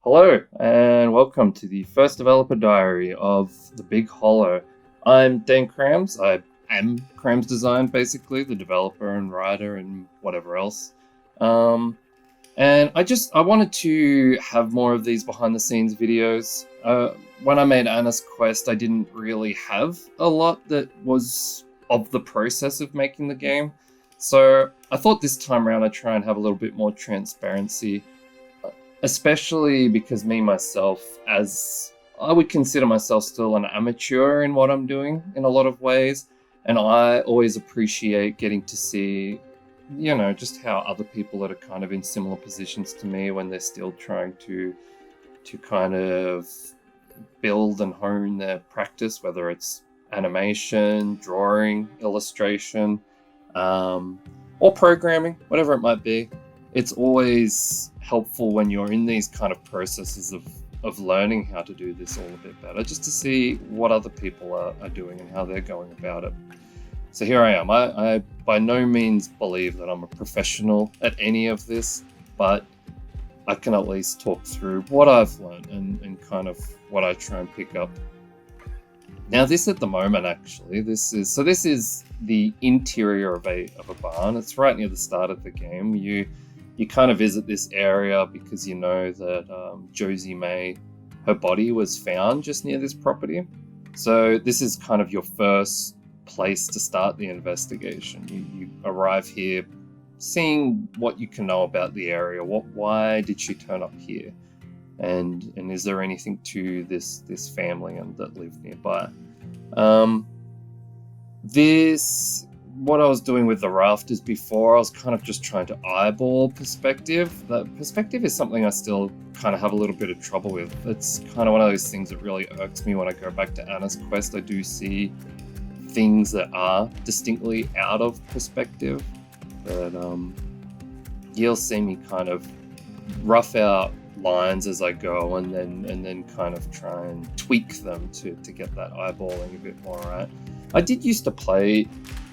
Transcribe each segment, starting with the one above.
Hello, and welcome to the first developer diary of The Big Hollow. I'm Dane Krams. I am Krams Design, basically, the developer and writer and whatever else. And I wanted to have more of these behind the scenes videos. When I made Anna's Quest, I didn't really have a lot that was of the process of making the game. So I thought this time around I'd try and have a little bit more transparency, especially because me myself, as I would consider myself still an amateur in what I'm doing in a lot of ways, and I always appreciate getting to see, just how other people that are kind of in similar positions to me when they're still trying to kind of build and hone their practice, whether it's animation, drawing, illustration, or programming, whatever it might be. It's always helpful when you're in these kind of processes of learning how to do this all a bit better, just to see what other people are doing and how they're going about it. So here I am. I by no means believe that I'm a professional at any of this, but I can at least talk through what I've learned and kind of what I try and pick up. Now, this at the moment, actually, this is the interior of a barn. It's right near the start of the game. You kind of visit this area because you know that Josie May, her body was found just near this property. So this is kind of your first place to start the investigation. You arrive here seeing what you can know about the area. Why did she turn up here? And is there anything to this family and that lived nearby? What I was doing with the rafters before, I was kind of just trying to eyeball perspective. That perspective is something I still kind of have a little bit of trouble with. It's kind of one of those things that really irks me when I go back to Anna's Quest. I do see things that are distinctly out of perspective, but you'll see me kind of rough out lines as I go and then kind of try and tweak them to get that eyeballing a bit more right. I did used to play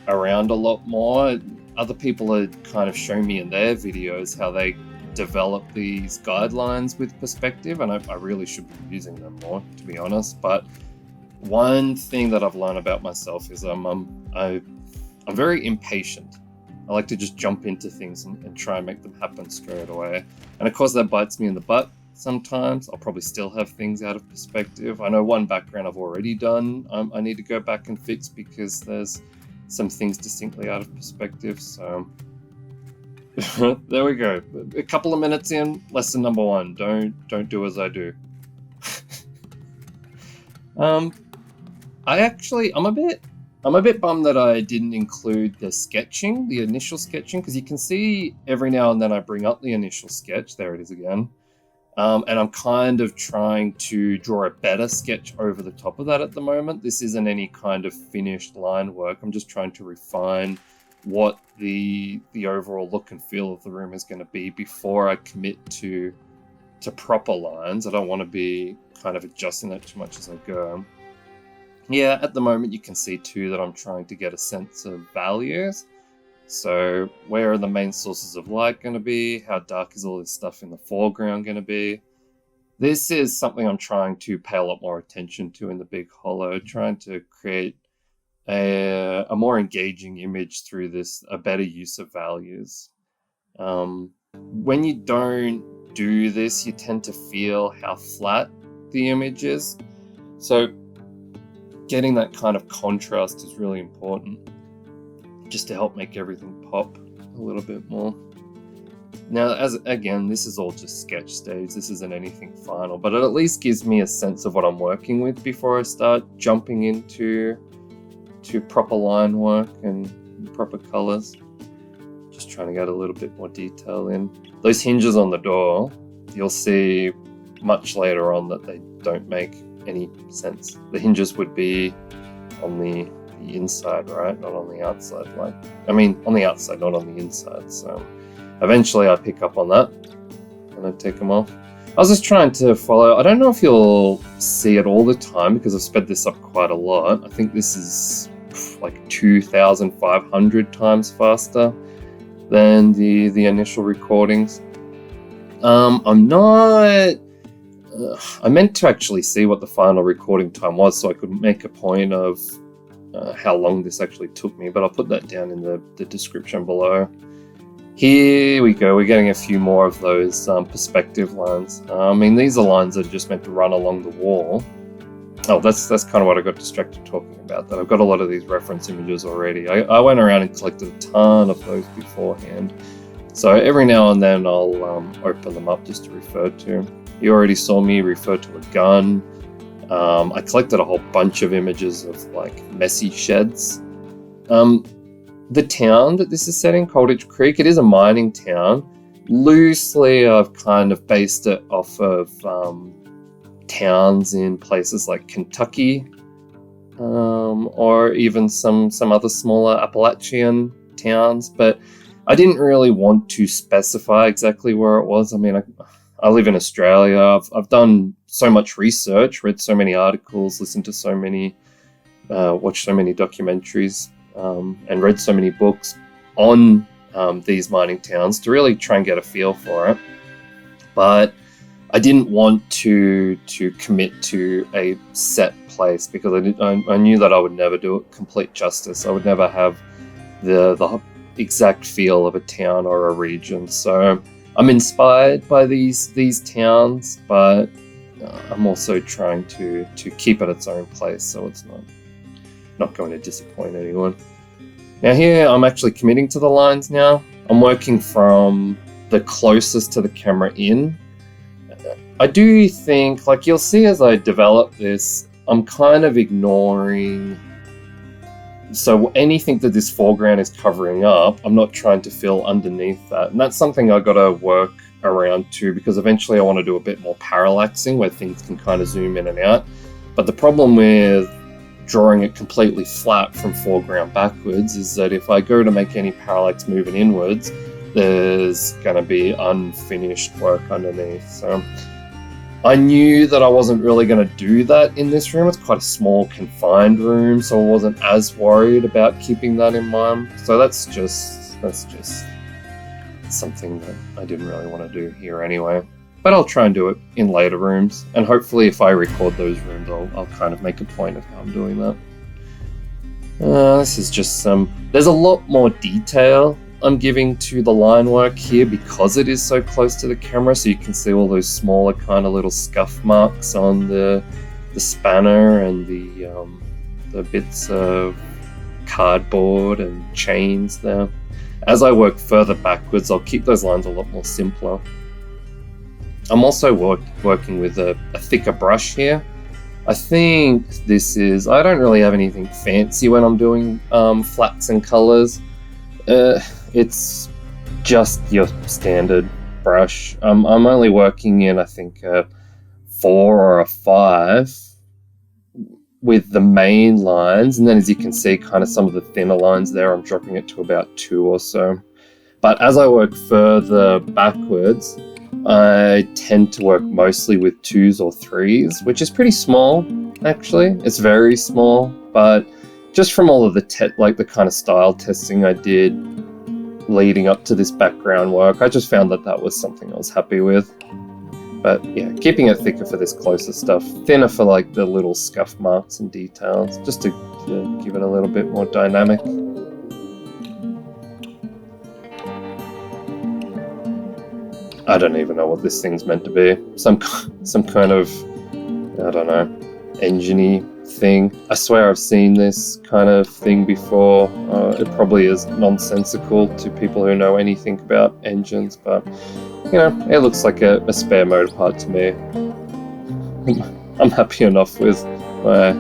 around a lot more. Other people had kind of shown me in their videos how they develop these guidelines with perspective, and I really should be using them more, to be honest. But one thing that I've learned about myself is I'm very impatient. I like to just jump into things and try and make them happen straight away. And of course that bites me in the butt sometimes. I'll probably still have things out of perspective. I know one background I've already done I need to go back and fix because there's some things distinctly out of perspective. So there we go. A couple of minutes in, lesson number one: don't do as I do. I'm a bit bummed that I didn't include the initial sketching, because you can see every now and then I bring up the initial sketch. There it is again. And I'm kind of trying to draw a better sketch over the top of that at the moment. This isn't any kind of finished line work. I'm just trying to refine what the overall look and feel of the room is going to be before I commit to proper lines. I don't want to be kind of adjusting that too much as I go. Yeah, at the moment you can see too that I'm trying to get a sense of values. So where are the main sources of light going to be? How dark is all this stuff in the foreground going to be? This is something I'm trying to pay a lot more attention to in the Big Hollow, trying to create a more engaging image through a better use of values. When you don't do this, you tend to feel how flat the image is. So getting that kind of contrast is really important, just to help make everything pop a little bit more. Now, this is all just sketch stage. This isn't anything final, but it at least gives me a sense of what I'm working with before I start jumping into proper line work and proper colors. Just trying to get a little bit more detail in. Those hinges on the door, you'll see much later on that they don't make any sense. The hinges would be on the inside, right? Not on the outside. On the outside, not on the inside. So eventually I pick up on that and I take them off. I was just trying to follow. I don't know if you'll see it all the time because I've sped this up quite a lot. I think this is like 2,500 times faster than the initial recordings. I'm not I meant to actually see what the final recording time was so I could make a point of how long this actually took me, but I'll put that down in the description below. Here we go, we're getting a few more of those perspective lines. I mean, these are lines that are just meant to run along the wall. Oh, that's kind of what I got distracted talking about, that I've got a lot of these reference images already. I went around and collected a ton of those beforehand. So every now and then I'll open them up just to refer to. You already saw me refer to a gun. I collected a whole bunch of images of like messy sheds. The town that this is set in, Colditch Creek, it is a mining town. Loosely, I've kind of based it off of towns in places like Kentucky, or even some other smaller Appalachian towns, but I didn't really want to specify exactly where it was. I mean, I live in Australia. I've done so much research, read so many articles, listened to so many, watched so many documentaries, and read so many books on these mining towns to really try and get a feel for it. But I didn't want to commit to a set place because I knew that I would never do it complete justice. I would never have the exact feel of a town or a region. So I'm inspired by these towns, but I'm also trying to keep it its own place so it's not going to disappoint anyone. Now here I'm actually committing to the lines now. I'm working from the closest to the camera in. I do think, like you'll see as I develop this, I'm kind of ignoring, so anything that this foreground is covering up, I'm not trying to fill underneath that. And that's something I gotta work around too, because eventually I want to do a bit more parallaxing where things can kind of zoom in and out. But the problem with drawing it completely flat from foreground backwards is that if I go to make any parallax moving inwards, there's gonna be unfinished work underneath. So I knew that I wasn't really going to do that in this room. It's quite a small, confined room, so I wasn't as worried about keeping that in mind. So that's just something that I didn't really want to do here anyway. But I'll try and do it in later rooms, and hopefully if I record those rooms, I'll kind of make a point of how I'm doing that. This is just there's a lot more detail I'm giving to the line work here because it is so close to the camera, so you can see all those smaller kind of little scuff marks on the spanner and the bits of cardboard and chains there. As I work further backwards, I'll keep those lines a lot more simpler. I'm also working with a thicker brush here. I think I don't really have anything fancy when I'm doing flats and colors. It's just your standard brush. I'm only working in, I think, a 4 or a 5 with the main lines, and then as you can see, kind of some of the thinner lines there, I'm dropping it to about 2 or so. But as I work further backwards, I tend to work mostly with 2s or 3s, which is pretty small, actually. It's very small, but just from all of the kind of style testing I did leading up to this background work, I just found that was something I was happy with. But yeah, keeping it thicker for this closer stuff, thinner for like the little scuff marks and details, just to give it a little bit more dynamic. I don't even know what this thing's meant to be. Some kind of, I don't know, engine-y thing. I swear I've seen this kind of thing before. It probably is nonsensical to people who know anything about engines, but you know, it looks like a spare motor part to me. I'm happy enough with my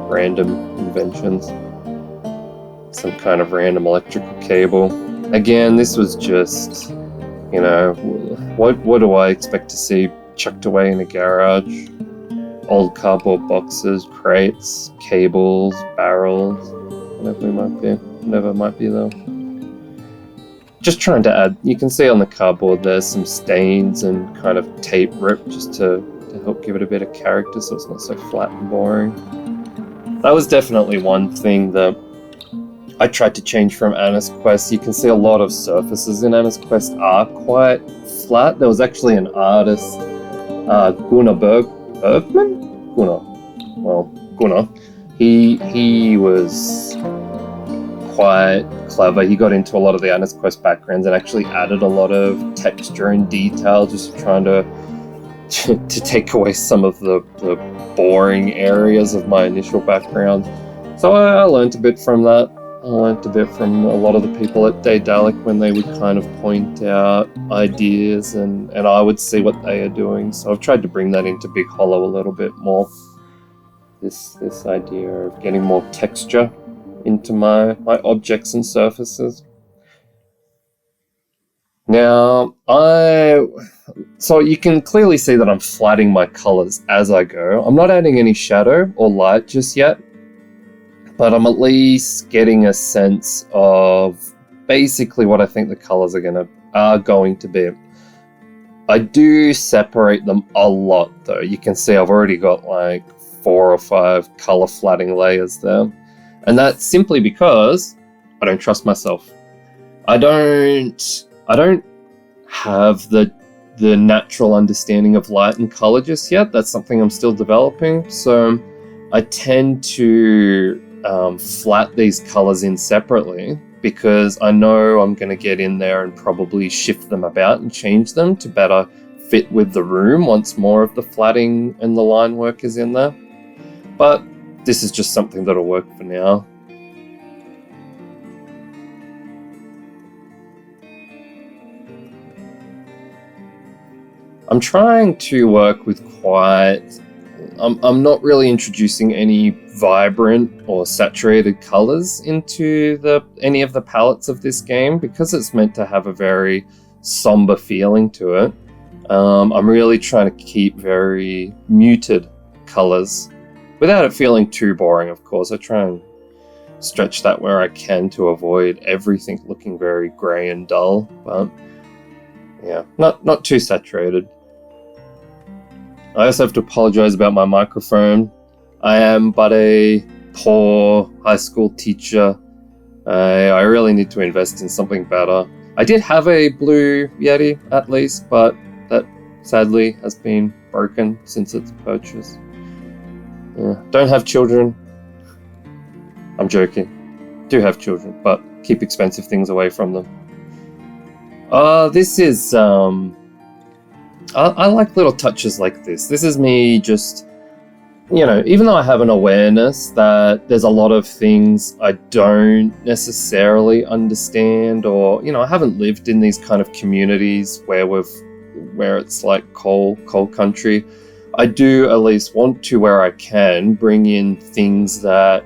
random inventions. Some kind of random electrical cable. Again, this was just, you know, what do I expect to see chucked away in a garage? Old cardboard boxes, crates, cables, barrels, whatever might be though. Just trying to add, you can see on the cardboard there's some stains and kind of tape rip just to help give it a bit of character so it's not so flat and boring. That was definitely one thing that I tried to change from Anna's Quest. You can see a lot of surfaces in Anna's Quest are quite flat. There was actually an artist Bergman? Gunnar. He was quite clever. He got into a lot of the Anna's Quest backgrounds and actually added a lot of texture and detail, just trying to take away some of the boring areas of my initial background. So I learned a bit from that. I learned a bit from a lot of the people at Daedalic when they would kind of point out ideas and I would see what they are doing. So I've tried to bring that into Big Hollow a little bit more. This idea of getting more texture into my objects and surfaces. Now, so you can clearly see that I'm flatting my colors as I go. I'm not adding any shadow or light just yet, but I'm at least getting a sense of basically what I think the colors are going to be. I do separate them a lot though. You can see I've already got like 4 or 5 color flatting layers there. And that's simply because I don't trust myself. I don't have the natural understanding of light and color just yet. That's something I'm still developing. So I tend to flat these colors in separately because I know I'm going to get in there and probably shift them about and change them to better fit with the room once more of the flatting and the line work is in there. But this is just something that'll work for now. I'm trying to work with I'm not really introducing any vibrant or saturated colors into any of the palettes of this game because it's meant to have a very somber feeling to it. I'm really trying to keep very muted colors without it feeling too boring, of course. I try and stretch that where I can to avoid everything looking very grey and dull, but yeah, not too saturated. I also have to apologize about my microphone. I am but a poor high school teacher. I really need to invest in something better. I did have a Blue Yeti at least, but that sadly has been broken since its purchase. Yeah. Don't have children. I'm joking. Do have children, but keep expensive things away from them. This is I like little touches like this. This is me just, even though I have an awareness that there's a lot of things I don't necessarily understand, or, I haven't lived in these kind of communities where it's like coal country. I do at least want to, where I can, bring in things that,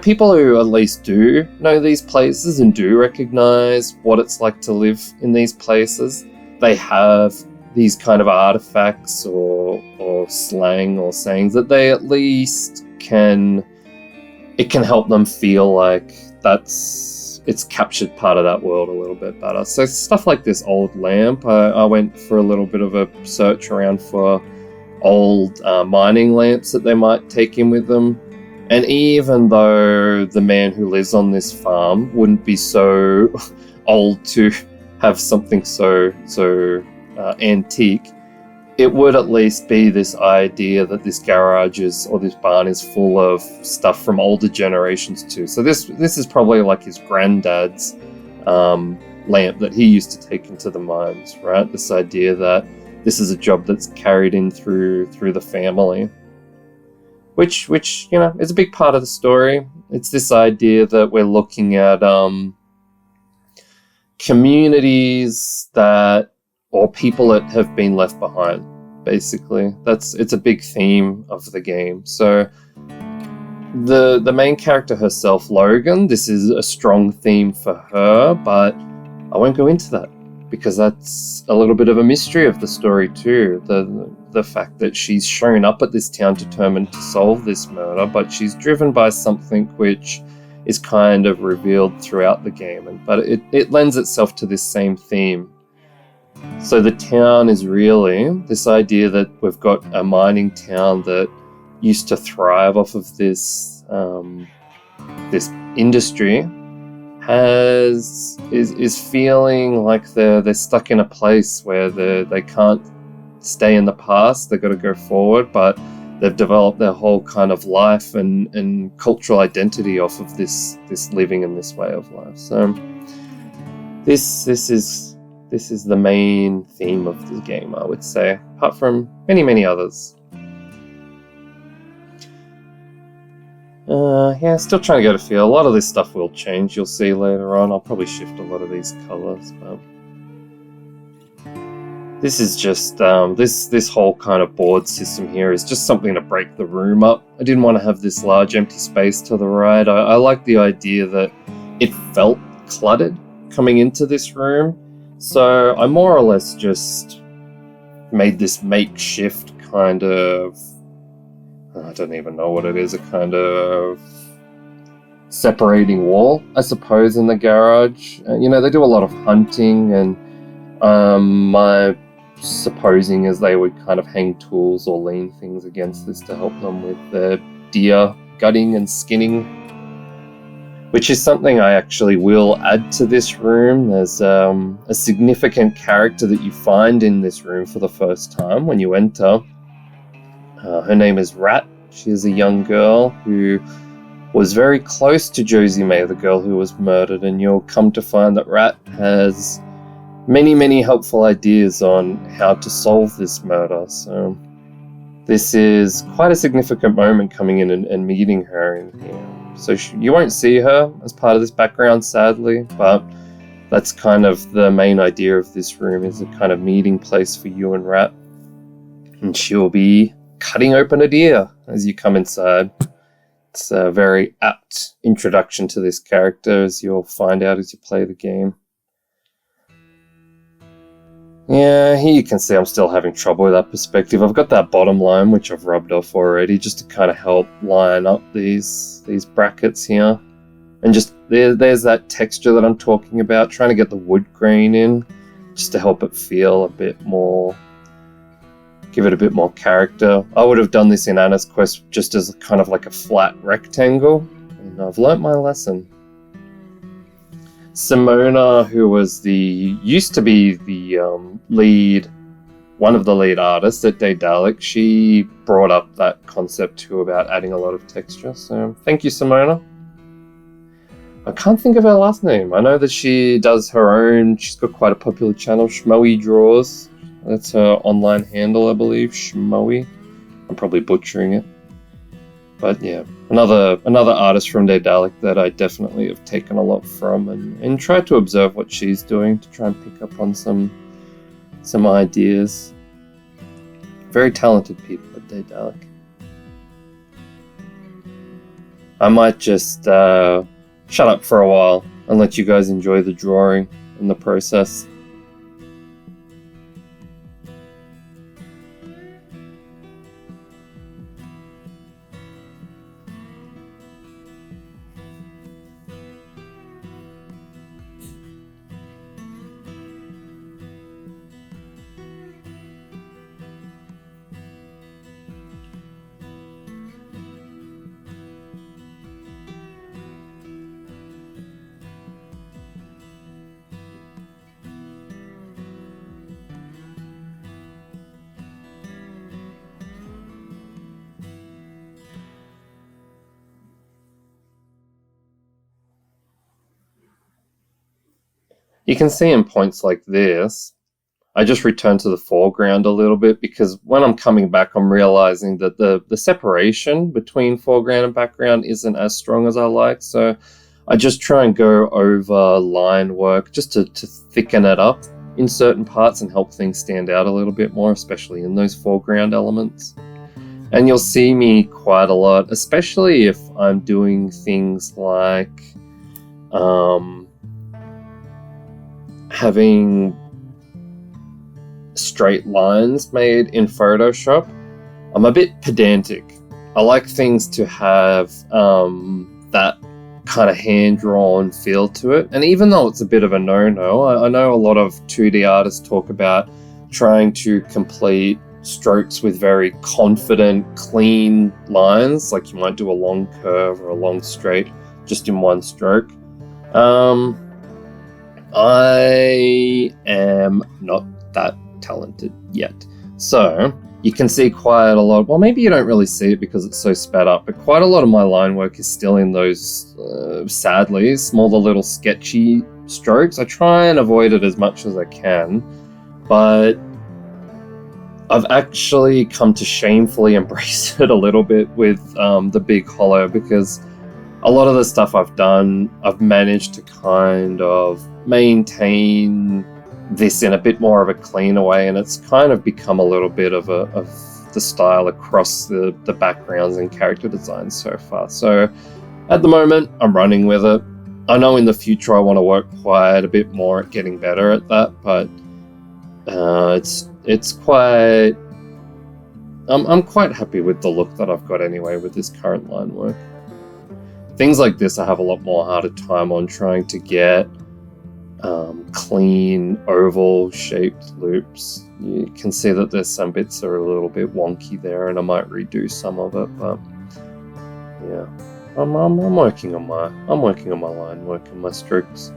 people who at least do know these places and do recognize what it's like to live in these places. They have these kind of artifacts or slang or sayings that they at least it can help them feel like it's captured part of that world a little bit better. So stuff like this old lamp, I went for a little bit of a search around for old mining lamps that they might take in with them. And even though the man who lives on this farm wouldn't be so old to have something so antique, it would at least be this idea that this garage or this barn is full of stuff from older generations too. So this is probably like his granddad's lamp that he used to take into the mines, right? This idea that this is a job that's carried in through the family, which is a big part of the story. It's this idea that we're looking at communities or people that have been left behind, basically. It's a big theme of the game. So the main character herself, Logan, this is a strong theme for her, but I won't go into that because that's a little bit of a mystery of the story too. The fact that she's shown up at this town determined to solve this murder, but she's driven by something which is kind of revealed throughout the game, but it lends itself to this same theme. So the town is really this idea that we've got a mining town that used to thrive off of this industry is feeling like they're stuck in a place where they can't stay in the past. They've got to go forward, but they've developed their whole kind of life and cultural identity off of this living in this way of life. So this is the main theme of the game, I would say, apart from many others. Yeah, still trying to get a feel. A lot of this stuff will change, you'll see later on. I'll probably shift a lot of these colors, but this is just, this whole kind of board system here is just something to break the room up. I didn't want to have this large empty space to the right. I like the idea that it felt cluttered coming into this room. So I more or less just made this makeshift kind of, I don't even know what it is, a kind of separating wall, I suppose, in the garage. You know, they do a lot of hunting, and my supposing is they would kind of hang tools or lean things against this to help them with their deer gutting and skinning, which is something I actually will add to this room. There's a significant character that you find in this room for the first time when you enter. Her name is Rat. She is a young girl who was very close to Josie May, the girl who was murdered, and you'll come to find that Rat has many helpful ideas on how to solve this murder. So this is quite a significant moment coming in and meeting her in here. So you won't see her as part of this background, sadly, but that's kind of the main idea of this room, is a kind of meeting place for you and Rat. And she'll be cutting open a deer as you come inside. It's a very apt introduction to this character, as you'll find out as you play the game. Yeah, here you can see I'm still having trouble with that perspective. I've got that bottom line, which I've rubbed off already, just to kind of help line up these brackets here. And just there's that texture that I'm talking about, trying to get the wood grain in, just to help it feel a bit more, give it a bit more character. I would have done this in Anna's Quest just as kind of like a flat rectangle, and I've learnt my lesson. Simona, who was used to be the one of the lead artists at Daedalic, she brought up that concept too about adding a lot of texture. So thank you, Simona. I can't think of her last name. I know that she does her own, she's got quite a popular channel, Schmoey Draws. That's her online handle, I believe, Schmoey. I'm probably butchering it. But yeah, another artist from Daedalic that I definitely have taken a lot from and tried to observe what she's doing to try and pick up on some ideas. Very talented people at Daedalic. I might just shut up for a while and let you guys enjoy the drawing and the process. You can see in points like this, I just return to the foreground a little bit, because when I'm coming back, I'm realizing that the separation between foreground and background isn't as strong as I like. So I just try and go over line work just to thicken it up in certain parts and help things stand out a little bit more, especially in those foreground elements. And you'll see me quite a lot, especially if I'm doing things like having straight lines made in Photoshop. I'm a bit pedantic. I like things to have that kind of hand-drawn feel to it. And even though it's a bit of a no-no, I know a lot of 2D artists talk about trying to complete strokes with very confident, clean lines, like you might do a long curve or a long straight just in one stroke. I am not that talented yet. So you can see quite a lot, well, maybe you don't really see it because it's so sped up, but quite a lot of my line work is still in those, sadly, smaller little sketchy strokes. I try and avoid it as much as I can, but I've actually come to shamefully embrace it a little bit with the big hollow, because a lot of the stuff I've done, I've managed to kind of maintain this in a bit more of a cleaner way, and it's kind of become a little bit of the style across the backgrounds and character designs so far. So at the moment, I'm running with it. I know in the future I want to work quite a bit more at getting better at that, but it's quite... I'm quite happy with the look that I've got anyway with this current line work. Things like this I have a lot more harder time on trying to get clean oval shaped loops. You can see that there's some bits that are a little bit wonky there, and I might redo some of it, but yeah, I'm working on my line work and my strokes.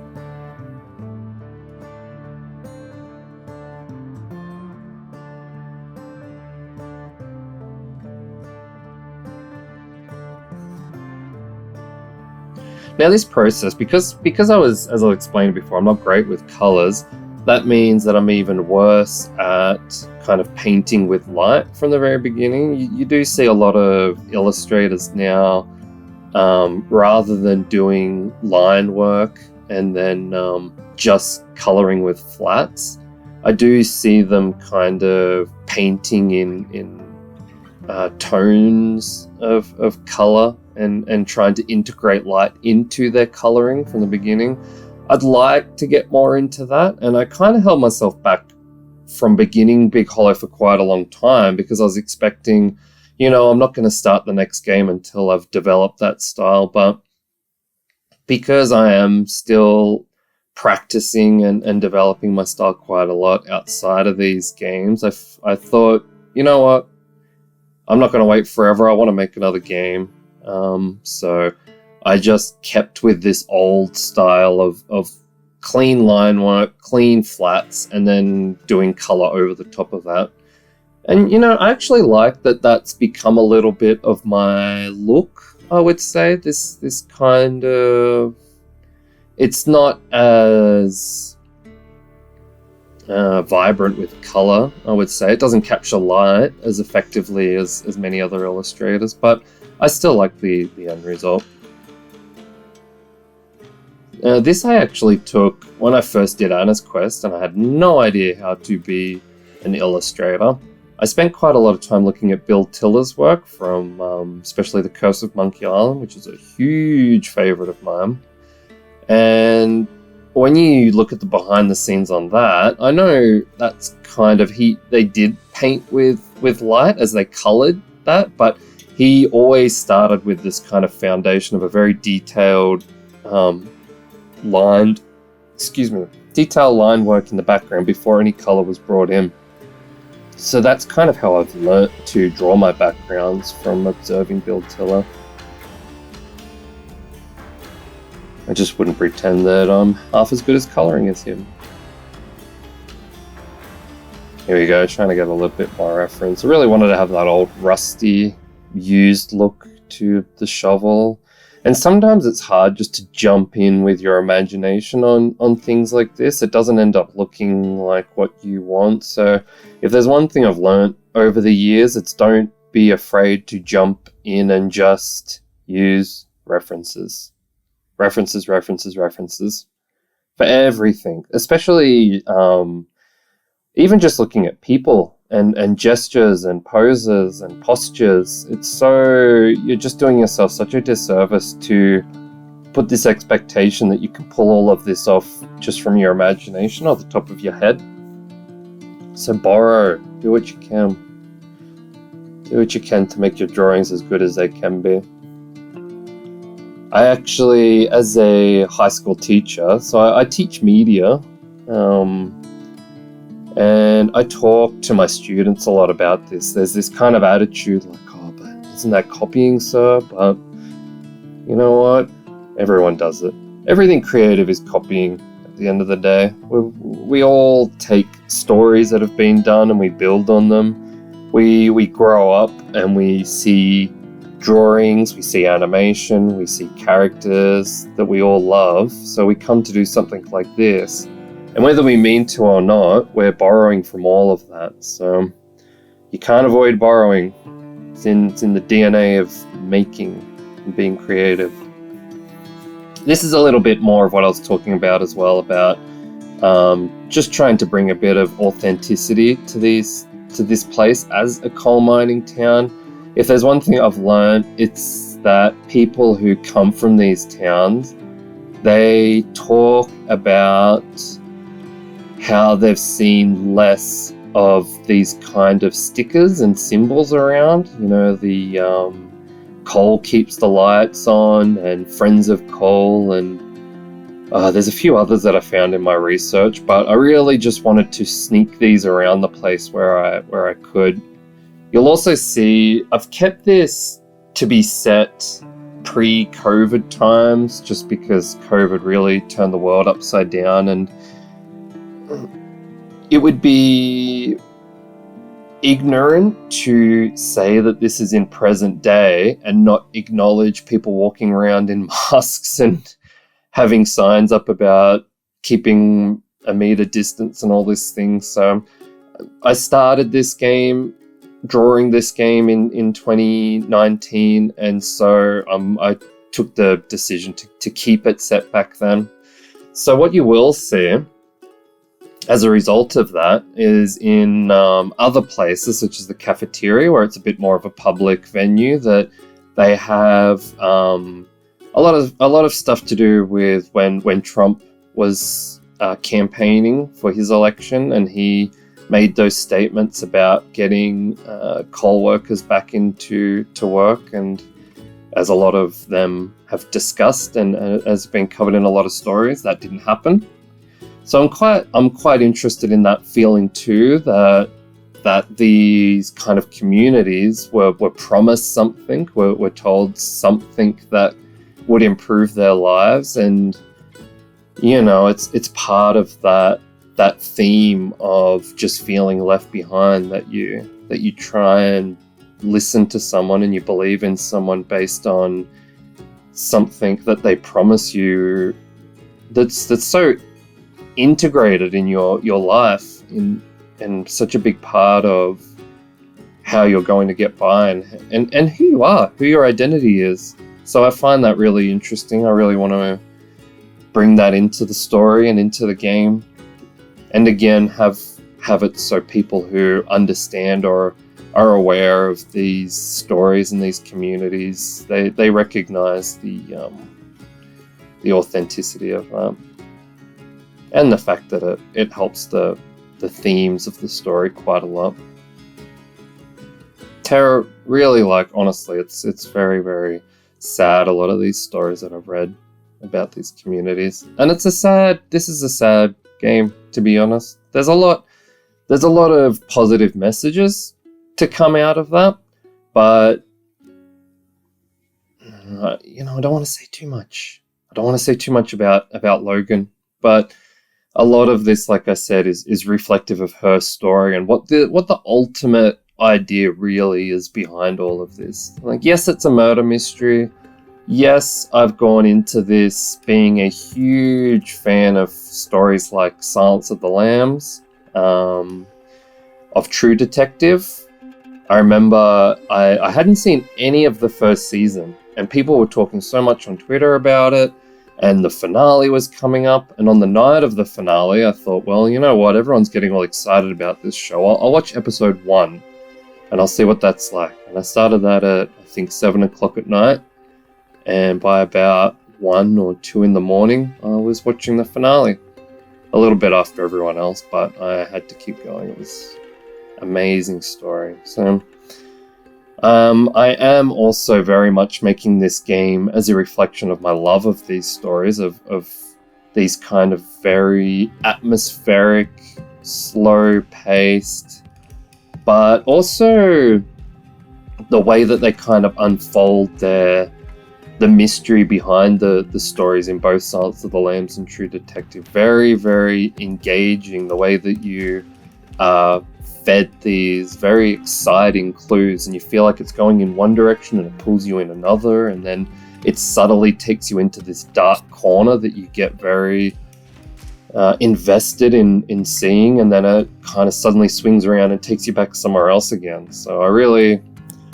Now this process, because I was, as I explained before, I'm not great with colors, that means that I'm even worse at kind of painting with light from the very beginning. You do see a lot of illustrators now, rather than doing line work and then just coloring with flats, I do see them kind of painting in tones of color and trying to integrate light into their coloring from the beginning. I'd like to get more into that, and I kind of held myself back from beginning Big Hollow for quite a long time because I was expecting, I'm not going to start the next game until I've developed that style, but because I am still practicing and developing my style quite a lot outside of these games, I thought, you know what, I'm not going to wait forever, I want to make another game. So I just kept with this old style of clean line work, clean flats, and then doing color over the top of that. And, I actually like that that's become a little bit of my look, I would say. This kind of... It's not as vibrant with color, I would say. It doesn't capture light as effectively as many other illustrators, but I still like the end result. This I actually took when I first did Anna's Quest, and I had no idea how to be an illustrator. I spent quite a lot of time looking at Bill Tiller's work from especially The Curse of Monkey Island, which is a huge favorite of mine. And when you look at the behind the scenes on that, I know that's kind of they did paint with light as they colored that, but he always started with this kind of foundation of a very detailed detailed line work in the background before any color was brought in. So that's kind of how I've learnt to draw my backgrounds, from observing Bill Tiller. I just wouldn't pretend that I'm half as good as coloring as him. Here we go, trying to get a little bit more reference. I really wanted to have that old rusty, used look to the shovel. And sometimes it's hard just to jump in with your imagination on things like this. It doesn't end up looking like what you want. So if there's one thing I've learned over the years, it's don't be afraid to jump in and just use references. References for everything, especially even just looking at people and gestures and poses and postures. You're just doing yourself such a disservice to put this expectation that you can pull all of this off just from your imagination or the top of your head. So borrow, do what you can. Do what you can to make your drawings as good as they can be. I actually, as a high school teacher, so I teach media, and I talk to my students a lot about this. There's this kind of attitude like, oh, but isn't that copying, sir? But you know what? Everyone does it. Everything creative is copying at the end of the day. We all take stories that have been done and we build on them. We grow up and we see drawings, we see animation, we see characters that we all love. So we come to do something like this. And whether we mean to or not, we're borrowing from all of that. So you can't avoid borrowing. It's in the DNA of making and being creative. This is a little bit more of what I was talking about as well, about just trying to bring a bit of authenticity to this place as a coal mining town. If there's one thing I've learned, it's that people who come from these towns, they talk about how they've seen less of these kind of stickers and symbols around. You know, the coal keeps the lights on and friends of coal, and there's a few others that I found in my research, but I really just wanted to sneak these around the place where I could. You'll also see I've kept this to be set pre-COVID times, just because COVID really turned the world upside down, and it would be ignorant to say that this is in present day and not acknowledge people walking around in masks and having signs up about keeping a meter distance and all this thing. So I started this game, drawing this game in 2019, and so I took the decision to keep it set back then. So what you will see as a result of that is in other places, such as the cafeteria, where it's a bit more of a public venue, that they have a lot of stuff to do with when Trump was campaigning for his election, and he made those statements about getting coal workers back into work, and as a lot of them have discussed and has been covered in a lot of stories, that didn't happen. So I'm quite interested in that feeling too, that these kind of communities were promised something, were told something that would improve their lives, and you know, it's part of that theme of just feeling left behind, that you try and listen to someone and you believe in someone based on something that they promise you, that's so integrated in your life, and such a big part of how you're going to get by, and who you are, who your identity is. So I find that really interesting. I really want to bring that into the story and into the game, and again have it so people who understand or are aware of these stories and these communities, they recognize the authenticity of that, and the fact that it helps the themes of the story quite a lot. Terror, really, like, honestly, it's very, very sad, a lot of these stories that I've read about these communities, and this is a sad game, to be honest. There's a lot of positive messages to come out of that, but I don't want to say too much. I don't want to say too much about Logan, but a lot of this, like I said, is reflective of her story and what the ultimate idea really is behind all of this. Like, yes, it's a murder mystery. Yes, I've gone into this being a huge fan of stories like Silence of the Lambs, of True Detective. I remember I hadn't seen any of the first season, and people were talking so much on Twitter about it, and the finale was coming up, and on the night of the finale, I thought, well, you know what, everyone's getting all excited about this show. I'll watch episode 1, and I'll see what that's like. And I started that at, I think, 7 o'clock at night, and by about 1 or 2 in the morning, I was watching the finale. A little bit after everyone else, but I had to keep going. It was an amazing story. So I am also very much making this game as a reflection of my love of these stories, of these kind of very atmospheric, slow-paced, but also the way that they kind of unfold their mystery behind the stories in both Silence of the Lambs and True Detective. Very, very engaging, the way that you fed these very exciting clues, and you feel like it's going in one direction and it pulls you in another, and then it subtly takes you into this dark corner that you get very invested in seeing, and then it kind of suddenly swings around and takes you back somewhere else again. So I really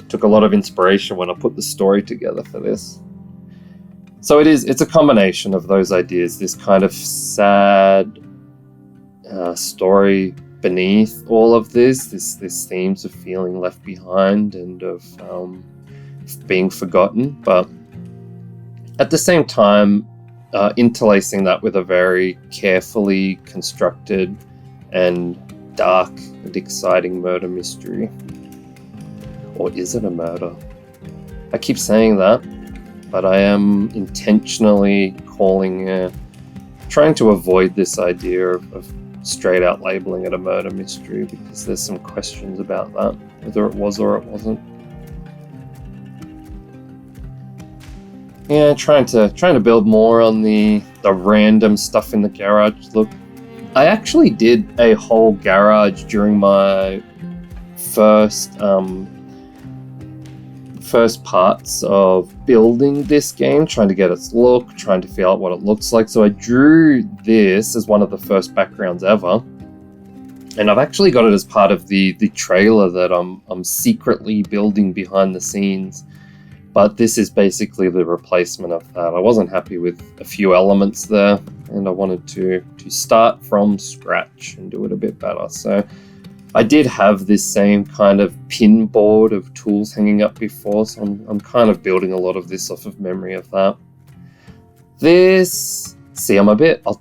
took a lot of inspiration when I put the story together for this. So it's a combination of those ideas, this kind of sad story beneath all of this themes of feeling left behind and of being forgotten, but at the same time interlacing that with a very carefully constructed and dark and exciting murder mystery. Or is it a murder? I keep saying that, but I am intentionally trying to avoid this idea of straight out labeling it a murder mystery, because there's some questions about that, whether it was or it wasn't. Yeah, trying to build more on the random stuff in the garage. Look, I actually did a whole garage during my first parts of building this game, trying to get its look, trying to feel out what it looks like. So I drew this as one of the first backgrounds ever, and I've actually got it as part of the trailer that I'm secretly building behind the scenes. But this is basically the replacement of that. I wasn't happy with a few elements there, and I wanted to start from scratch and do it a bit better. So I did have this same kind of pin board of tools hanging up before, so I'm kind of building a lot of this off of memory of that.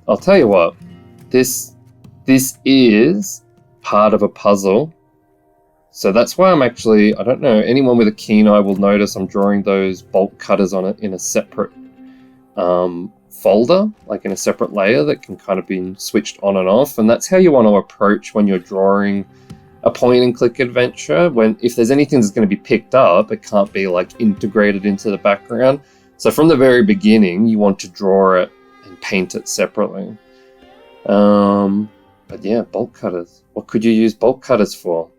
I'll tell you what, this is part of a puzzle. So that's why I don't know, anyone with a keen eye will notice I'm drawing those bolt cutters on it in a separate folder, like in a separate layer that can kind of be switched on and off. And that's how you want to approach when you're drawing a point and click adventure. If there's anything that's going to be picked up, it can't be like integrated into the background. So from the very beginning, you want to draw it and paint it separately. But yeah, bolt cutters. What could you use bolt cutters for?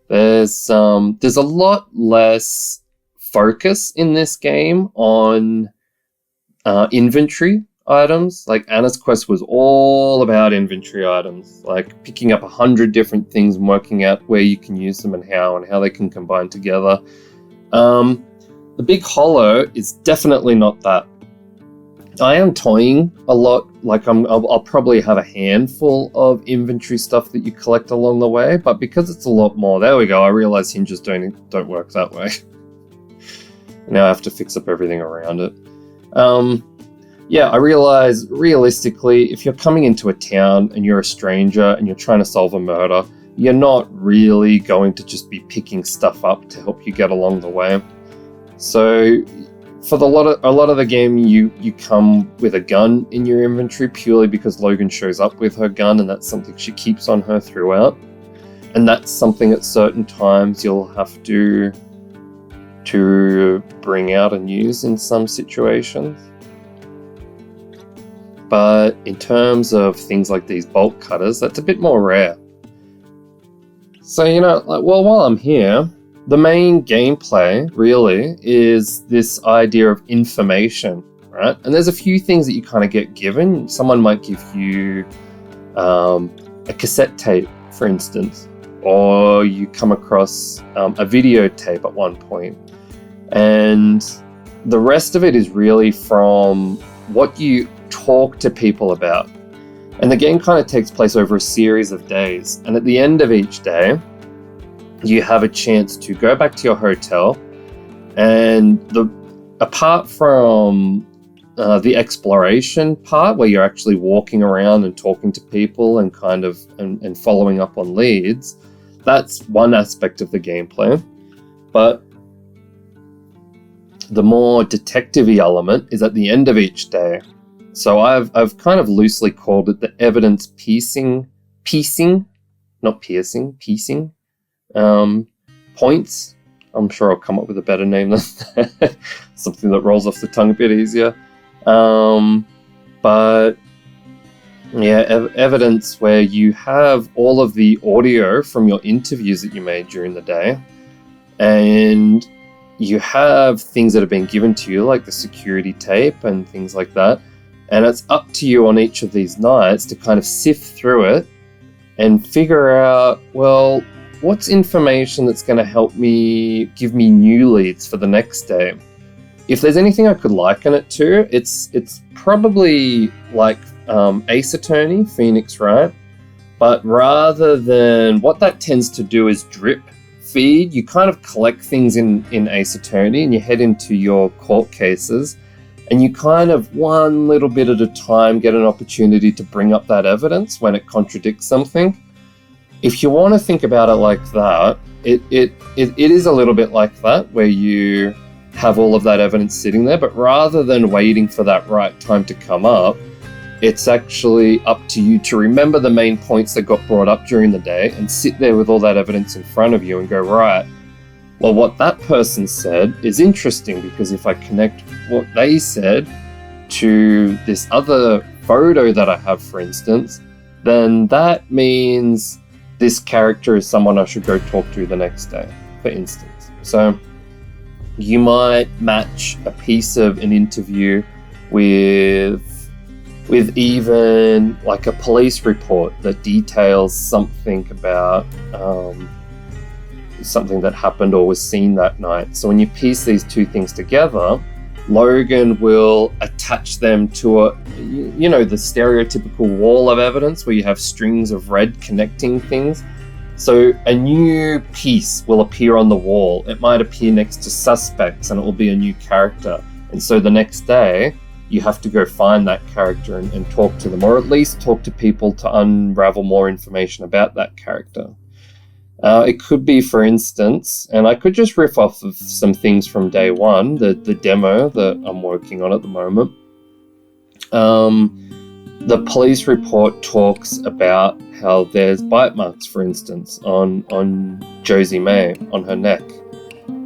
There's a lot less focus in this game on inventory items. Like Anna's quest was all about inventory items, like picking up 100 different things and working out where you can use them and how they can combine together. The Big Hollow is definitely not that. I am toying a lot. Like I'll probably have a handful of inventory stuff that you collect along the way, but because it's a lot more, there we go. I realize hinges don't work that way. Now I have to fix up everything around it. Yeah, I realize realistically, if you're coming into a town and you're a stranger and you're trying to solve a murder, you're not really going to just be picking stuff up to help you get along the way. So for a lot of the game, you come with a gun in your inventory purely because Logan shows up with her gun, and that's something she keeps on her throughout. And that's something at certain times you'll have to bring out and use in some situations. But in terms of things like these bolt cutters, that's a bit more rare. So, while I'm here, the main gameplay really is this idea of information, right? And there's a few things that you kind of get given. Someone might give you a cassette tape, for instance, or you come across a videotape at one point. And the rest of it is really from what you talk to people about. And the game kind of takes place over a series of days. And at the end of each day, you have a chance to go back to your hotel, and apart from the exploration part where you're actually walking around and talking to people and kind of and following up on leads, that's one aspect of the gameplay. But the more detective-y element is at the end of each day. So I've kind of loosely called it the evidence piecing points. I'm sure I'll come up with a better name than that. Something that rolls off the tongue a bit easier. But yeah, evidence where you have all of the audio from your interviews that you made during the day, and you have things that have been given to you, like the security tape and things like that. And it's up to you on each of these nights to kind of sift through it and figure out, well, what's information that's going to help me give me new leads for the next day? If there's anything I could liken it to, it's probably like Ace Attorney, Phoenix Wright. But rather than, what that tends to do is drip feed. You kind of collect things in Ace Attorney and you head into your court cases, and you kind of, one little bit at a time, get an opportunity to bring up that evidence when it contradicts something. If you want to think about it like that, it is a little bit like that, where you have all of that evidence sitting there, but rather than waiting for that right time to come up, it's actually up to you to remember the main points that got brought up during the day and sit there with all that evidence in front of you and go, right, well, what that person said is interesting, because if I connect what they said to this other photo that I have, for instance, then that means this character is someone I should go talk to the next day, for instance. So you might match a piece of an interview with even like a police report that details something about something that happened or was seen that night. So when you piece these two things together, Logan will attach them to the stereotypical wall of evidence where you have strings of red connecting things. So a new piece will appear on the wall. It might appear next to suspects and it will be a new character. And so the next day, you have to go find that character and talk to them, or at least talk to people to unravel more information about that character. It could be, for instance, and I could just riff off of some things from day one, the demo that I'm working on at the moment. The police report talks about how there's bite marks, for instance, on Josie May, on her neck.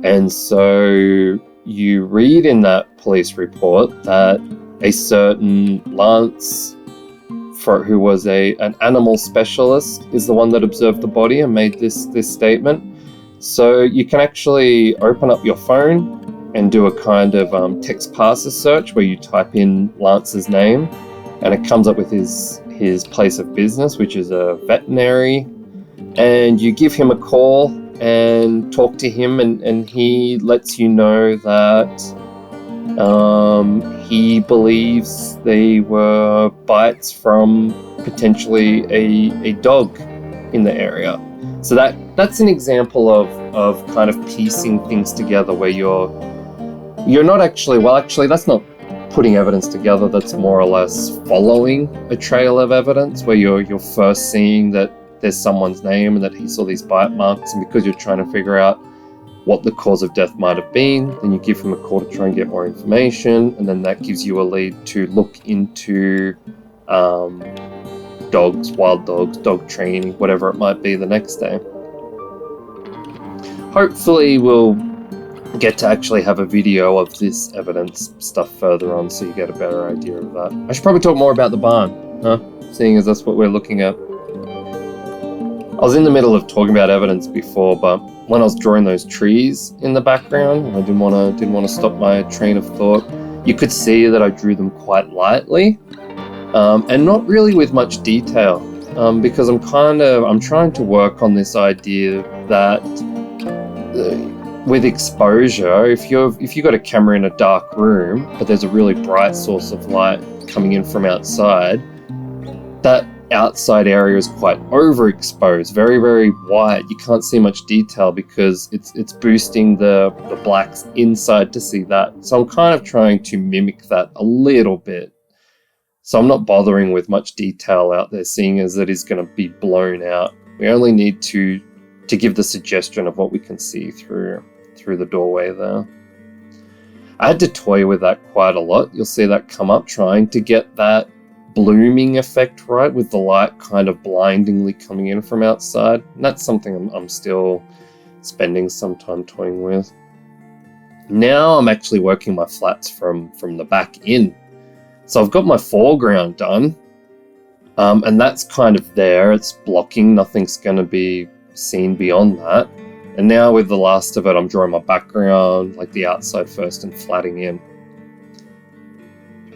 And so you read in that police report that a certain Lance, who was an animal specialist, is the one that observed the body and made this statement. So you can actually open up your phone and do a kind of text parser search where you type in Lance's name and it comes up with his place of business, which is a veterinary, and you give him a call and talk to him, and he lets you know that he believes they were bites from potentially a dog in the area. So that's an example of kind of piecing things together where you're not actually, that's not putting evidence together, that's more or less following a trail of evidence where you're first seeing that there's someone's name and that he saw these bite marks, and because you're trying to figure out what the cause of death might have been, then you give him a call to try and get more information, and then that gives you a lead to look into dogs, wild dogs, dog training, whatever it might be the next day. Hopefully we'll get to actually have a video of this evidence stuff further on so you get a better idea of that. I should probably talk more about the barn, seeing as that's what we're looking at. I was in the middle of talking about evidence before, but when I was drawing those trees in the background, I didn't want to stop my train of thought. You could see that I drew them quite lightly, and not really with much detail, because I'm trying to work on this idea that with exposure, if you got a camera in a dark room, but there's a really bright source of light coming in from outside, that outside area is quite overexposed, very, very white. You can't see much detail because it's boosting the blacks inside to see that. So I'm kind of trying to mimic that a little bit. So I'm not bothering with much detail out there, seeing as it is going to be blown out. We only need to give the suggestion of what we can see through the doorway there. I had to toy with that quite a lot. You'll see that come up, trying to get that blooming effect right, with the light kind of blindingly coming in from outside. And that's something I'm still spending some time toying with. Now I'm actually working my flats from the back in. So I've got my foreground done, and that's kind of there. It's blocking, nothing's going to be seen beyond that. And now with the last of it, I'm drawing my background, like the outside first, and flatting in.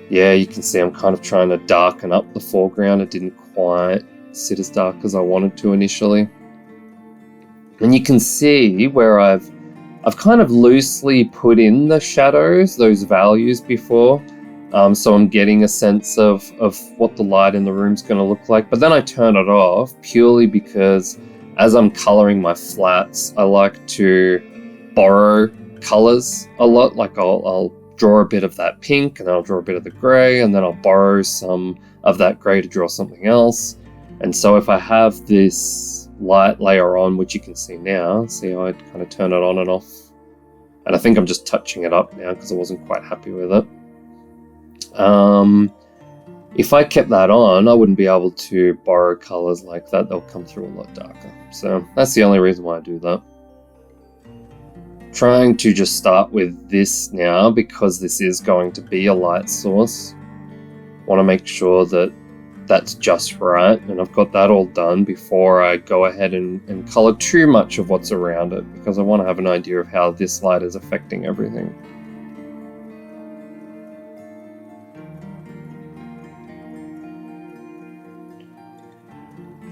Yeah, you can see I'm kind of trying to darken up the foreground. It didn't quite sit as dark as I wanted to initially. And you can see where I've kind of loosely put in the shadows, those values before. So I'm getting a sense of what the light in the room's going to look like. But then I turn it off purely because as I'm coloring my flats, I like to borrow colors a lot. Like I'll draw a bit of that pink and then I'll draw a bit of the gray and then I'll borrow some of that gray to draw something else. And so if I have this light layer on, which you can see now, see how I kind of turn it on and off. And I think I'm just touching it up now because I wasn't quite happy with it. If I kept that on, I wouldn't be able to borrow colors like that. They'll come through a lot darker. So that's the only reason why I do that. Trying to just start with this now because this is going to be a light source. Want to make sure that that's just right, and I've got that all done before I go ahead and color too much of what's around it, because I want to have an idea of how this light is affecting everything.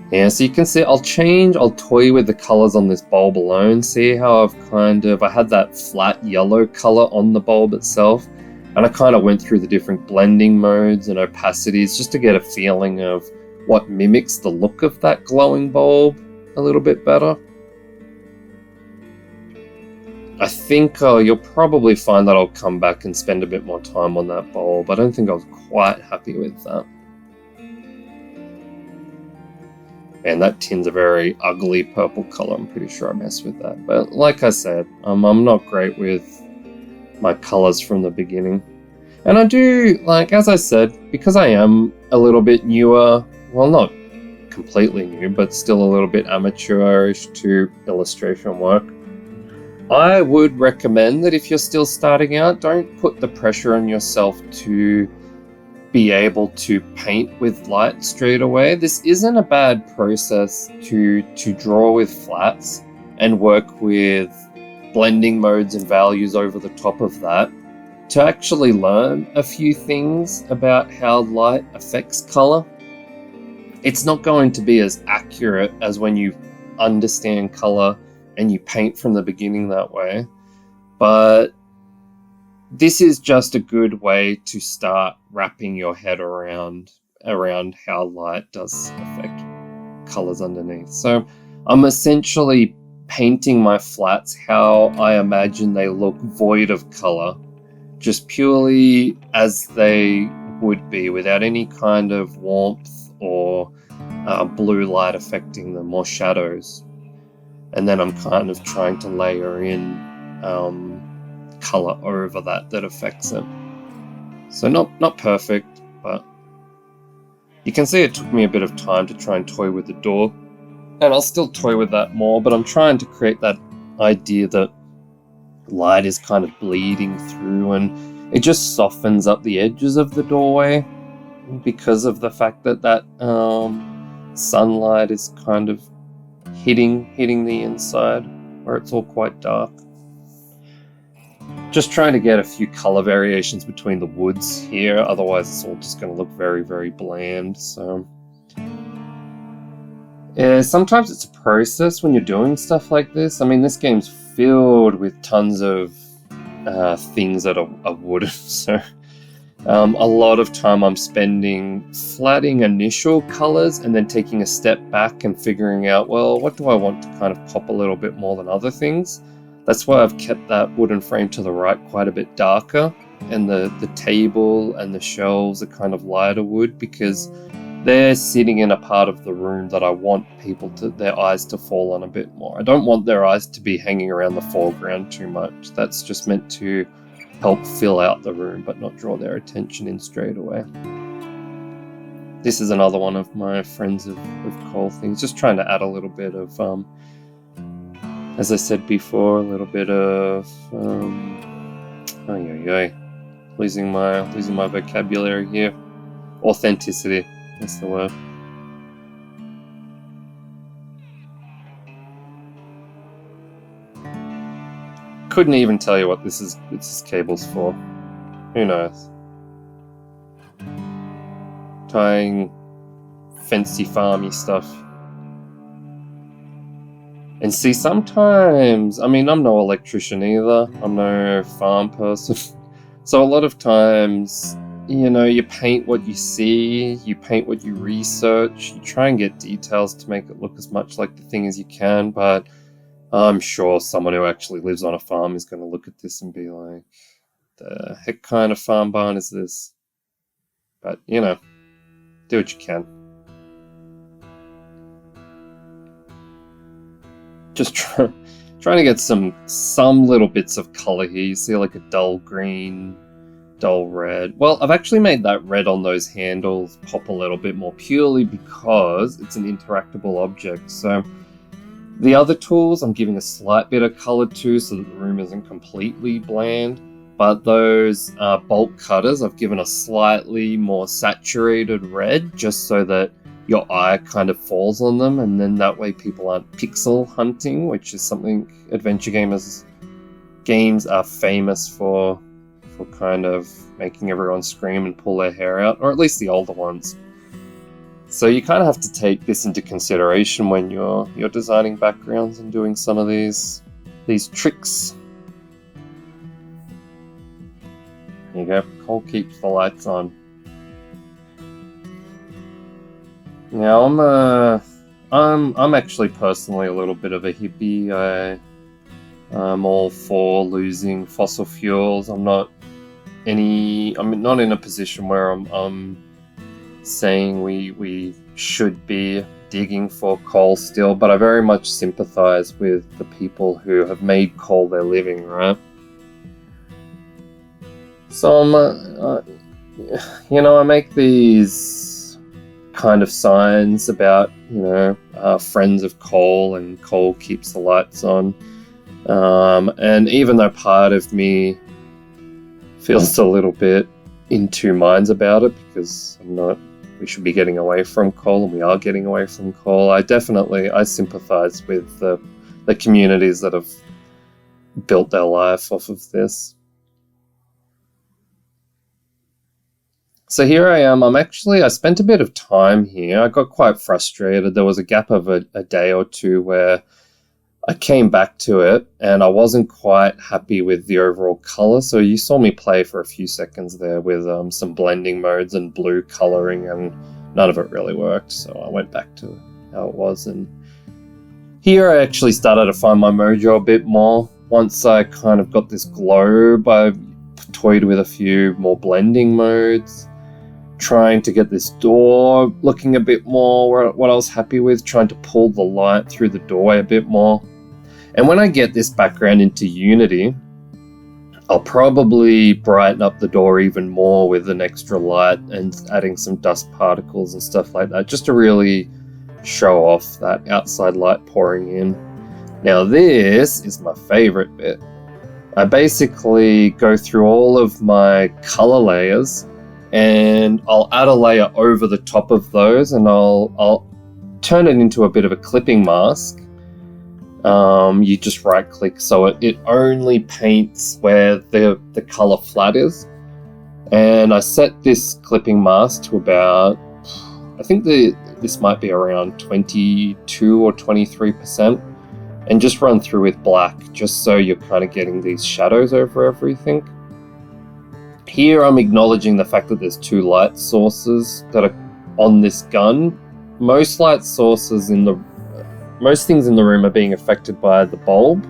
Yeah, so you can see I'll toy with the colors on this bulb alone. See how I had that flat yellow color on the bulb itself, and I kind of went through the different blending modes and opacities just to get a feeling of what mimics the look of that glowing bulb a little bit better. I think you'll probably find that I'll come back and spend a bit more time on that bulb. I don't think I was quite happy with that. And that tin's a very ugly purple color. I'm pretty sure I messed with that. But like I said, I'm not great with my colors from the beginning. And I do, like, as I said, because I am a little bit newer, well, not completely new, but still a little bit amateurish to illustration work, I would recommend that if you're still starting out, don't put the pressure on yourself to be able to paint with light straight away. This isn't a bad process to draw with flats and work with blending modes and values over the top of that to actually learn a few things about how light affects color. It's not going to be as accurate as when you understand color and you paint from the beginning that way, but this is just a good way to start wrapping your head around how light does affect colors underneath. So I'm essentially painting my flats how I imagine they look void of color, just purely as they would be without any kind of warmth or blue light affecting them or shadows. And then I'm kind of trying to layer in color over that affects it. So not perfect, but you can see it took me a bit of time to try and toy with the door, and I'll still toy with that more, but I'm trying to create that idea that light is kind of bleeding through and it just softens up the edges of the doorway because of the fact that sunlight is kind of hitting the inside where it's all quite dark. Just trying to get a few color variations between the woods here, otherwise it's all just going to look very, very bland. So yeah, sometimes it's a process when you're doing stuff like this. I mean, this game's filled with tons of things that are wooden, so a lot of time I'm spending flatting initial colors and then taking a step back and figuring out, well, what do I want to kind of pop a little bit more than other things? That's why I've kept that wooden frame to the right quite a bit darker, and the table and the shelves are kind of lighter wood because they're sitting in a part of the room that I want their eyes to fall on a bit more. I don't want their eyes to be hanging around the foreground too much. That's just meant to help fill out the room but not draw their attention in straight away. This is another one of my Friends of Coal things, just trying to add a little bit of As I said before, a little bit of losing my vocabulary here. Authenticity, that's the word. Couldn't even tell you what this cable's for. Who knows? Tying fancy farmy stuff. And see, sometimes, I mean, I'm no electrician either. I'm no farm person. So a lot of times, you know, you paint what you see, you paint what you research, you try and get details to make it look as much like the thing as you can, but I'm sure someone who actually lives on a farm is going to look at this and be like, the heck kind of farm barn is this? But, you know, do what you can. Just trying to get some little bits of color here. You see like a dull green, dull red. Well, I've actually made that red on those handles pop a little bit more purely because it's an interactable object. So the other tools I'm giving a slight bit of color to so that the room isn't completely bland. But those bolt cutters I've given a slightly more saturated red just so that your eye kind of falls on them, and then that way people aren't pixel hunting, which is something adventure games are famous for kind of making everyone scream and pull their hair out, or at least the older ones. So you kind of have to take this into consideration when you're designing backgrounds and doing some of these tricks. There you go. Cole keeps the lights on. Now I'm actually personally a little bit of a hippie. I'm all for losing fossil fuels. I'm not in a position where I'm saying we should be digging for coal still, but I very much sympathize with the people who have made coal their living, right? So I make these kind of signs about, friends of coal, and coal keeps the lights on. And even though part of me feels a little bit in two minds about it, because we should be getting away from coal, and we are getting away from coal, I sympathize with the communities that have built their life off of this. So here I am. I spent a bit of time here. I got quite frustrated. There was a gap of a day or two where I came back to it and I wasn't quite happy with the overall color. So you saw me play for a few seconds there with some blending modes and blue coloring, and none of it really worked. So I went back to how it was. And here I actually started to find my mojo a bit more. Once I kind of got this globe, I toyed with a few more blending modes, trying to get this door looking a bit more what I was happy with, trying to pull the light through the doorway a bit more. And when I get this background into Unity, I'll probably brighten up the door even more with an extra light and adding some dust particles and stuff like that, just to really show off that outside light pouring in. Now this is my favorite bit. I basically go through all of my color layers and I'll add a layer over the top of those, and I'll turn it into a bit of a clipping mask. You just right click so it only paints where the color flat is. And I set this clipping mask to about, I think this might be around 22 or 23%, and just run through with black, just so you're kind of getting these shadows over everything. Here I'm acknowledging the fact that there's two light sources that are on this gun. Most things in the room are being affected by the bulb,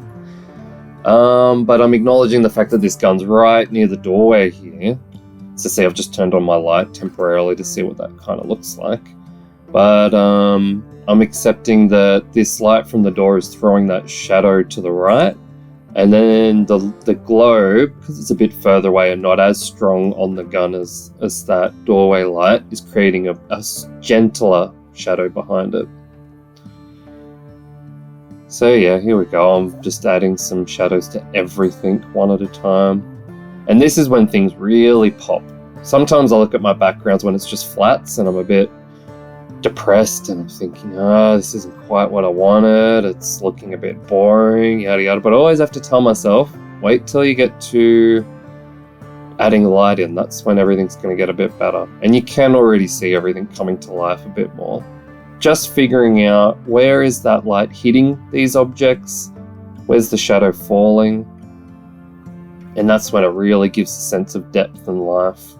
but I'm acknowledging the fact that this gun's right near the doorway here. So see, I've just turned on my light temporarily to see what that kind of looks like. But I'm accepting that this light from the door is throwing that shadow to the right. And then the globe, because it's a bit further away and not as strong on the gun as that doorway light, is creating a gentler shadow behind it. So yeah, here we go. I'm just adding some shadows to everything one at a time. And this is when things really pop. Sometimes I look at my backgrounds when it's just flats and I'm a bit depressed and I'm thinking, this isn't quite what I wanted. It's looking a bit boring, yada yada. But I always have to tell myself, wait till you get to adding light in. That's when everything's going to get a bit better. And you can already see everything coming to life a bit more. Just figuring out where is that light hitting these objects, where's the shadow falling, and that's when it really gives a sense of depth and life.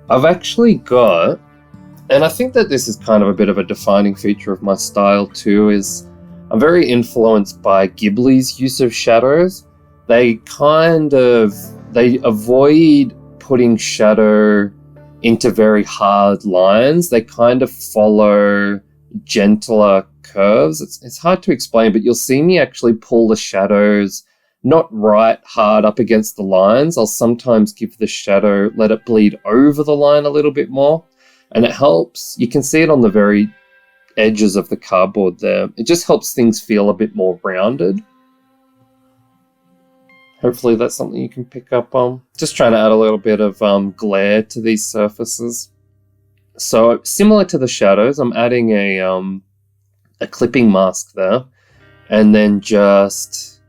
I've actually got, and I think that this is kind of a bit of a defining feature of my style too, is I'm very influenced by Ghibli's use of shadows. They avoid putting shadow into very hard lines. They kind of follow gentler curves. It's hard to explain, but you'll see me actually pull the shadows not right hard up against the lines. I'll sometimes give the shadow, let it bleed over the line a little bit more, and it helps. You can see it on the very edges of the cardboard there. It just helps things feel a bit more rounded. Hopefully that's something you can pick up on. Just trying to add a little bit of glare to these surfaces. So similar to the shadows, I'm adding a clipping mask there. And then just,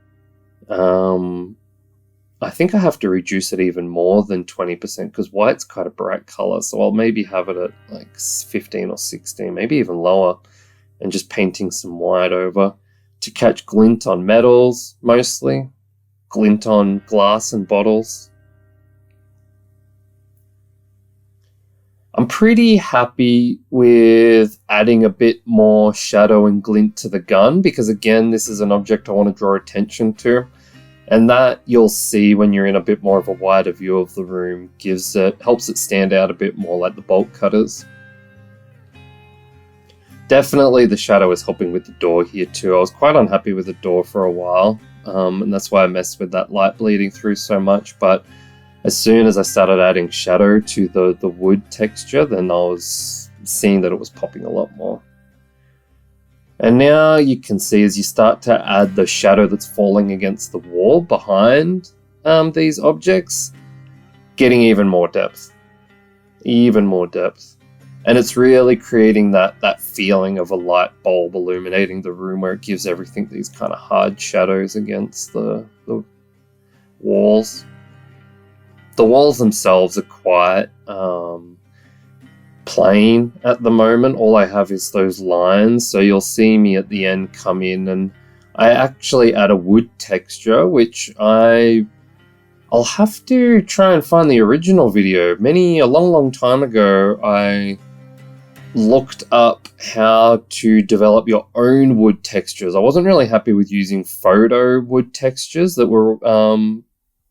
I think I have to reduce it even more than 20% because white's quite a bright color. So I'll maybe have it at like 15 or 16, maybe even lower. And just painting some white over to catch glint on metals mostly. Glint on glass and bottles. I'm pretty happy with adding a bit more shadow and glint to the gun because again, this is an object I want to draw attention to, and that you'll see when you're in a bit more of a wider view of the room helps it stand out a bit more like the bolt cutters. Definitely the shadow is helping with the door here too. I was quite unhappy with the door for a while. And that's why I messed with that light bleeding through so much, but as soon as I started adding shadow to the wood texture, then I was seeing that it was popping a lot more. And now you can see as you start to add the shadow that's falling against the wall behind these objects, getting even more depth. And it's really creating that feeling of a light bulb illuminating the room where it gives everything these kind of hard shadows against the walls. The walls themselves are quite plain at the moment. All I have is those lines. So you'll see me at the end come in and I actually add a wood texture, which I'll have to try and find the original video. A long time ago, I looked up how to develop your own wood textures. I wasn't really happy with using photo wood textures that were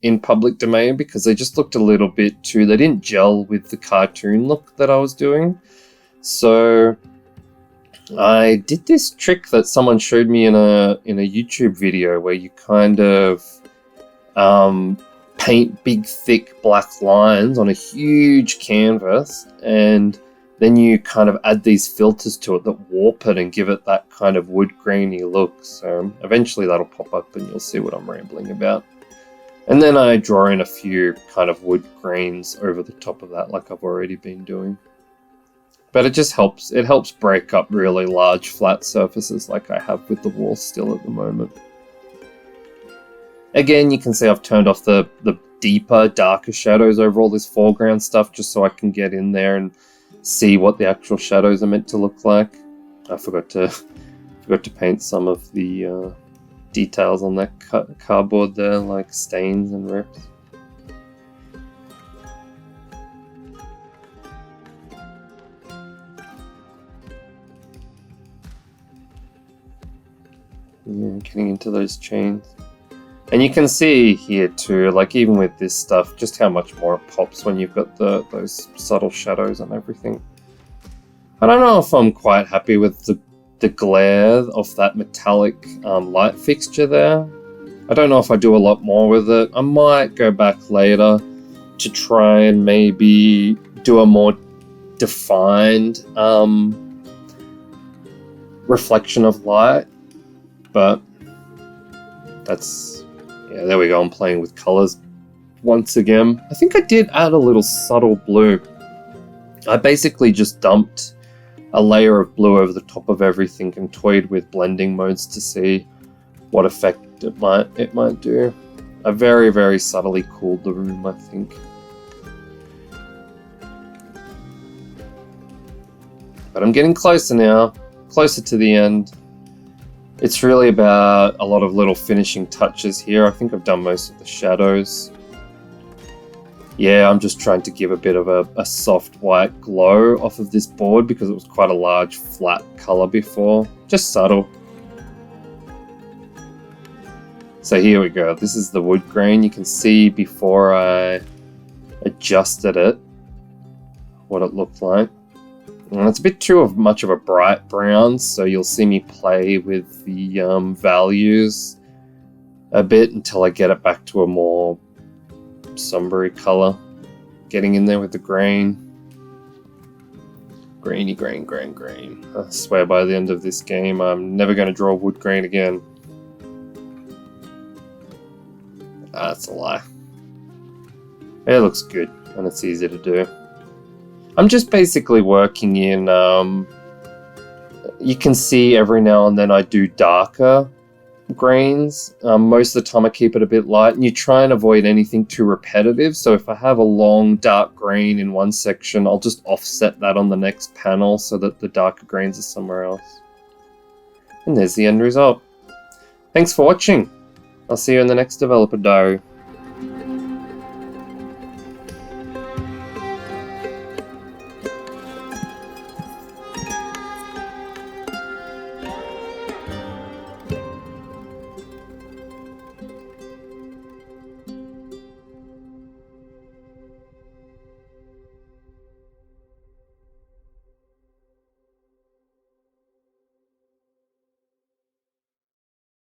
in public domain because they just looked a little bit they didn't gel with the cartoon look that I was doing. So I did this trick that someone showed me in a YouTube video where you kind of paint big thick black lines on a huge canvas, and then you kind of add these filters to it that warp it and give it that kind of wood grainy look. So eventually that'll pop up and you'll see what I'm rambling about. And then I draw in a few kind of wood grains over the top of that like I've already been doing. But it just helps. It helps break up really large flat surfaces like I have with the wall still at the moment. Again, you can see I've turned off the deeper, darker shadows over all this foreground stuff just so I can get in there and see what the actual shadows are meant to look like. I forgot to paint some of the details on that cardboard there, like stains and rips. Yeah, getting into those chains. And you can see here too, like even with this stuff, just how much more it pops when you've got those subtle shadows and everything. I don't know if I'm quite happy with the glare of that metallic light fixture there. I don't know if I do a lot more with it. I might go back later to try and maybe do a more defined reflection of light, but that's, yeah, there we go. I'm playing with colors once again. I think I did add a little subtle blue. I basically just dumped a layer of blue over the top of everything and toyed with blending modes to see what effect it might do. I very, very subtly cooled the room, I think. But I'm getting closer now, closer to the end. It's really about a lot of little finishing touches here. I think I've done most of the shadows. Yeah, I'm just trying to give a bit of a soft white glow off of this board because it was quite a large flat color before. Just subtle. So here we go. This is the wood grain. You can see before I adjusted it what it looked like. And it's a bit too much of a bright brown, so you'll see me play with the values a bit until I get it back to a more somber color. Getting in there with the grain. Grainy grain, grain, grain. I swear by the end of this game I'm never going to draw wood grain again. That's a lie. It looks good and it's easy to do. I'm just basically working in, you can see every now and then I do darker grains. Most of the time I keep it a bit light, and you try and avoid anything too repetitive. So if I have a long dark grain in one section, I'll just offset that on the next panel so that the darker grains are somewhere else. And there's the end result. Thanks for watching. I'll see you in the next developer diary.